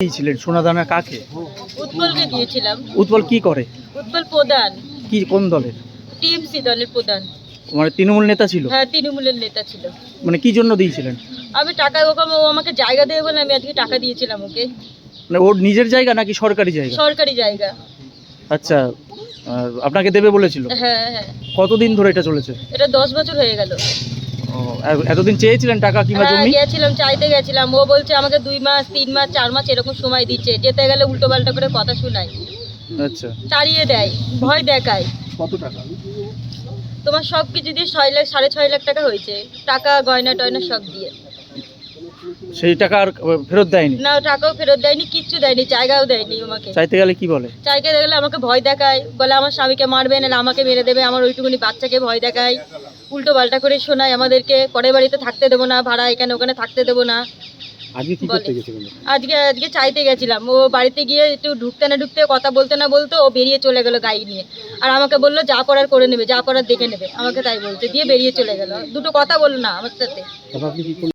দিয়েছিলেন সোনাদানা কাকে? উৎপলকে দিয়েছিলাম। উৎপল কি করে? উৎপল প্রধান, কি কোন দলের? টিএমসি দলের প্রধান। মানে তৃণমূল নেতা ছিল? হ্যাঁ, তৃণমূলের নেতা ছিল। মানে কি জন্য দিয়েছিলেন? আমি টাকা ওকে, ও আমাকে জায়গা দেবে বলে আমি আজকে টাকা দিয়েছিলাম ওকে। মানে ওর নিজের জায়গা নাকি সরকারি জায়গা? সরকারি জায়গা। আচ্ছা, আপনাকে দেবে বলেছিল? হ্যাঁ হ্যাঁ, কতদিন ধরে এটা চলেছে? এটা 10 বছর হয়ে গেল। এতদিন চেয়েছিলেন টাকা কিংবা হ্যাঁ, জমি? গেছিলাম, চাইতে গেছিলাম। ও বলছে আমাকে 2 মাস 3 মাস 4 মাস এরকম সময় দিচ্ছে, যেতে গেলে উল্টো পাল্টা করে কথা শোনায়, আচ্ছা, তাড়িয়ে দেয়, ভয় দেখায়। কত টাকা? তোমার সব কিছু দিয়ে 6 লাখ 6.5 লাখ টাকা হয়েছে, টাকা গয়না টয়না সব দিয়ে। সেই টাকা আর ফেরত দেয়নি? না, টাকাও ফেরত দেয়নি, কিচ্ছু দেয়নি, জায়গাও দেয়নি আমাকে। চাইতে গেলে কি বলে? চাইতে গেলে আমাকে ভয় দেখায়, বলে আমার স্বামীকে মারবে, নাহলে আমাকে মেরে দেবে, আমার ওইটুকুনি বাচ্চাকে ভয় দেখায়, উল্টো পাল্টা করে শোনায় আমাদেরকে, পরের বাড়িতে থাকতে দেবো না, ভাড়া এখানে ওখানে থাকতে দেবো না। আজকে কি করতে গেছিলেন? আজকে চাইতে গেছিলাম। ও বাড়িতে গিয়ে একটু ঢুকতে না ঢুকতে, কথা বলতে না বলতে ও বেরিয়ে চলে গেল গাড়ি নিয়ে। আর আমাকে বললো যা করার করে নেবে, যা করার দেখে নেবে, আমাকে তাই বলতে দিয়ে বেরিয়ে চলে গেল। দুটো কথা বললো না আমার সাথে।